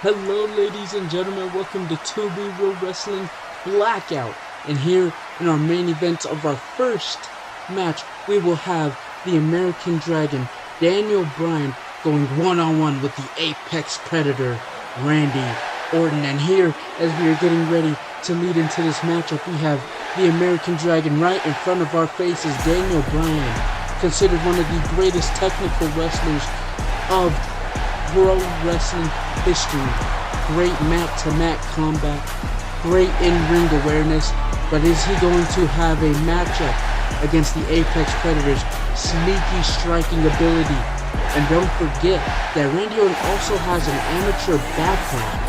Hello ladies and gentlemen, welcome to 2BREAL Wrestling Blackout. And here in our main event of our first match, we will have the American Dragon, Daniel Bryan, going one-on-one with the Apex Predator, Randy Orton. And here, as we are getting ready to lead into this matchup, we have the American Dragon right in front of our faces, Daniel Bryan, considered one of the greatest technical wrestlers of pro wrestling history. Great mat-to-mat combat, great in-ring awareness, but is he going to have a matchup against the Apex Predators' sneaky striking ability? And don't forget that Randy Orton also has an amateur background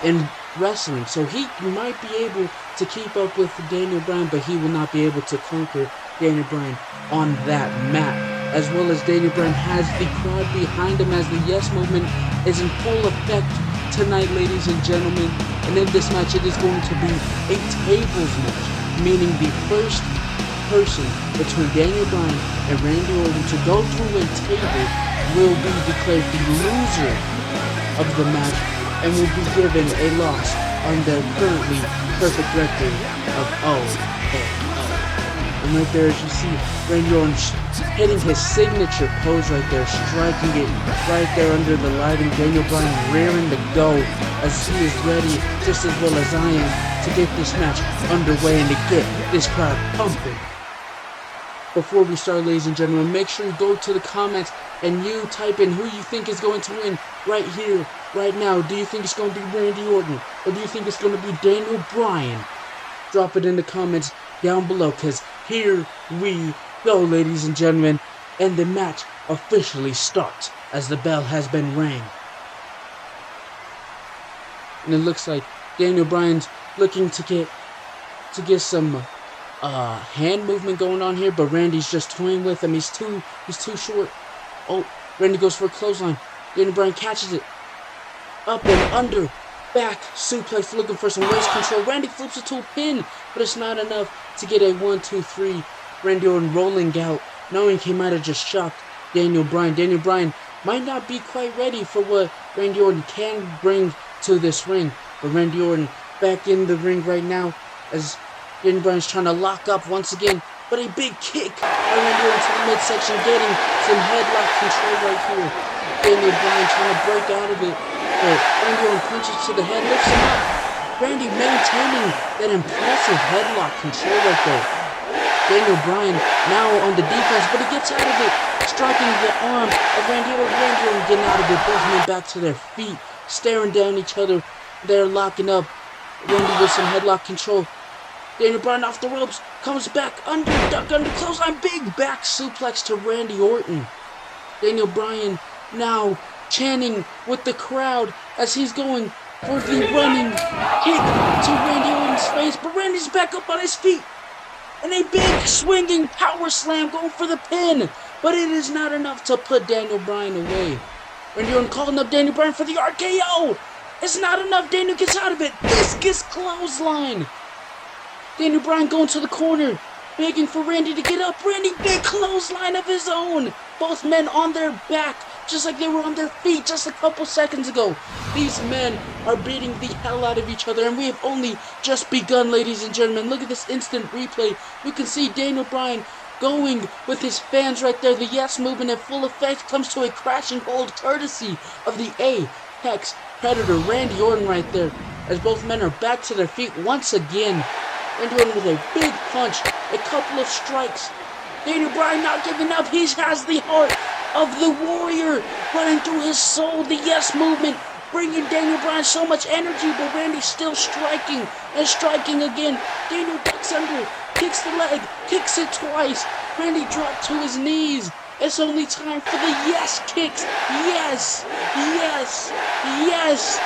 in wrestling, so he might be able to keep up with Daniel Bryan, but he will not be able to conquer Daniel Bryan on that mat. As well as Daniel Bryan has the crowd behind him as the Yes Movement is in full effect tonight, ladies and gentlemen. And in this match, it is going to be a tables match, meaning the first person between Daniel Bryan and Randy Orton to go through a table will be declared the loser of the match and will be given a loss on their currently perfect record of 0-0. And right there, as you see, Randy Orton hitting his signature pose right there, striking it right there under the lighting. Daniel Bryan rearing to go as he is ready, just as well as I am, to get this match underway and to get this crowd pumping. Before we start, ladies and gentlemen, make sure you go to the comments and you type in who you think is going to win right here, right now. Do you think it's going to be Randy Orton, or do you think it's going to be Daniel Bryan? Drop it in the comments down below, because here we go, ladies and gentlemen, and the match officially starts as the bell has been rang. And it looks like Daniel Bryan's looking to get some hand movement going on here, but Randy's just toying with him. He's too short. Oh, Randy goes for a clothesline. Daniel Bryan catches it. Up and under. Back suplex, looking for some waist control. Randy flips it to a pin, but it's not enough to get a 1-2-3. Randy Orton rolling out, knowing he might have just shocked Daniel Bryan. Daniel Bryan might not be quite ready for what Randy Orton can bring to this ring. But Randy Orton back in the ring right now as Daniel Bryan's trying to lock up once again. But a big kick by Randy Orton to the midsection, getting some headlock control right here. Daniel Bryan trying to break out of it. But Randy Orton punches to the head, lifts him up. Randy maintaining that impressive headlock control right there. Daniel Bryan now on the defense, but he gets out of it, striking the arm of Randy Orton. Randy Orton getting out of it, both men back to their feet, staring down each other. They're locking up. Randy with some headlock control. Daniel Bryan off the ropes, comes back, under, duck, under, clothesline, big back suplex to Randy Orton. Daniel Bryan now chanting with the crowd as he's going for the running kick to Randy Orton's face, but Randy's back up on his feet. And a big swinging power slam going for the pin, but it is not enough to put Daniel Bryan away. Randy Orton calling up Daniel Bryan for the RKO. It's not enough. Daniel gets out of it. Viscous clothesline. Daniel Bryan going to the corner, begging for Randy to get up. Randy, big clothesline of his own. Both men on their back, just like they were on their feet just a couple seconds ago. These men are beating the hell out of each other, and we have only just begun, ladies and gentlemen. Look at this instant replay. You can see Daniel Bryan going with his fans right there. The Yes Movement in full effect comes to a crashing hold courtesy of the Apex Predator, Randy Orton right there, as both men are back to their feet once again. Randy Orton with a big punch, a couple of strikes. Daniel Bryan not giving up. He has the heart of the warrior running through his soul. The Yes Movement bringing Daniel Bryan so much energy, but Randy still striking and striking again. Daniel ducks under, kicks the leg, kicks it twice. Randy dropped to his knees. It's only time for the yes kicks. Yes, yes, yes.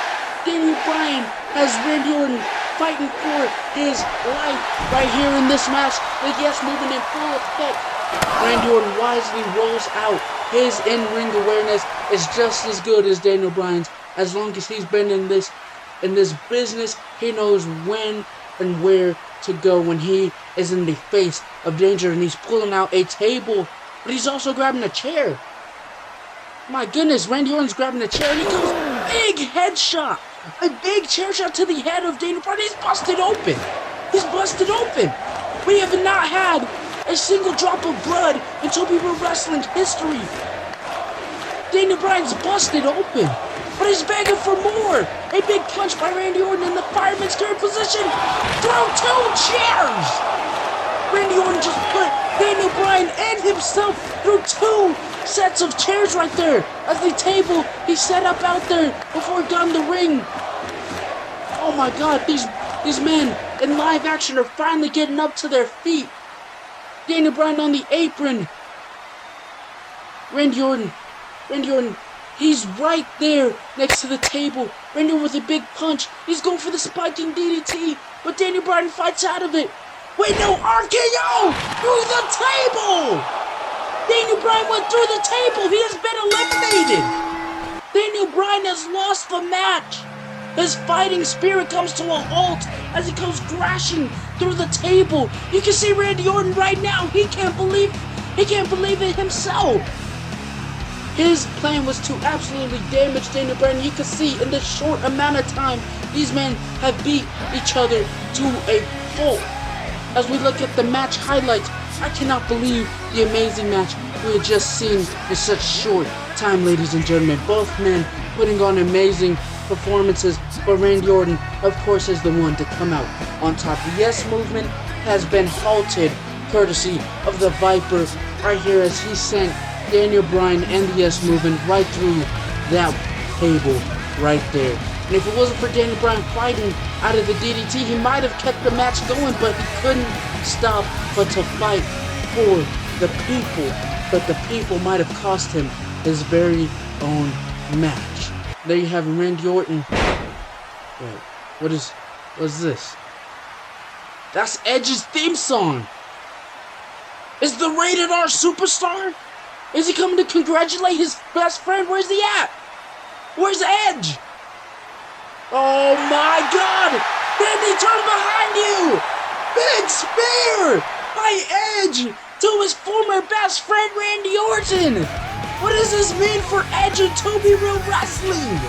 Daniel Bryan has Randy Orton fighting for his life right here in this match. The Yes Movement in full effect. Randy Orton wisely rolls out. His in-ring awareness is just as good as Daniel Bryan's. As long as he's been in this business, he knows when and where to go when he is in the face of danger. And he's pulling out a table, but he's also grabbing a chair. My goodness, Randy Orton's grabbing a chair, and he goes big headshot, a big chair shot to the head of Daniel Bryan. He's busted open. He's busted open. We have not had a single drop of blood in 2BREAL Wrestling history. Daniel Bryan's busted open, but he's begging for more. A big punch by Randy Orton in the fireman's carry position. Throw 2 chairs. Randy Orton just put Daniel Bryan and himself through 2 sets of chairs right there. As the table he set up out there before he got in the ring. Oh my God, these men in live action are finally getting up to their feet. Daniel Bryan on the apron. Randy Orton, he's right there next to the table. Randy Orton with a big punch. He's going for the spiking DDT, but Daniel Bryan fights out of it. Wait, no, RKO through the table! Daniel Bryan went through the table. He has been eliminated. Daniel Bryan has lost the match. His fighting spirit comes to a halt as he comes crashing through the table. You can see Randy Orton right now. He can't believe it himself. His plan was to absolutely damage Daniel Bryan. You can see in this short amount of time, these men have beat each other to a pulp. As we look at the match highlights, I cannot believe the amazing match we had just seen in such short time, ladies and gentlemen. Both men putting on amazing performances, but Randy Orton, of course, is the one to come out on top. The Yes Movement has been halted courtesy of the Viper right here as he sent Daniel Bryan and the Yes Movement right through that table right there. And if it wasn't for Daniel Bryan fighting out of the DDT, he might have kept the match going, but he couldn't stop but to fight for the people. But the people might have cost him his very own match. There you have Randy Orton. Wait, what is this? That's Edge's theme song. Is the Rated R Superstar? Is he coming to congratulate his best friend? Where's he at? Where's Edge? Oh my God! Randy, turn behind you! Big spear by Edge to his former best friend Randy Orton. What does this mean for Edge and 2BREAL Wrestling?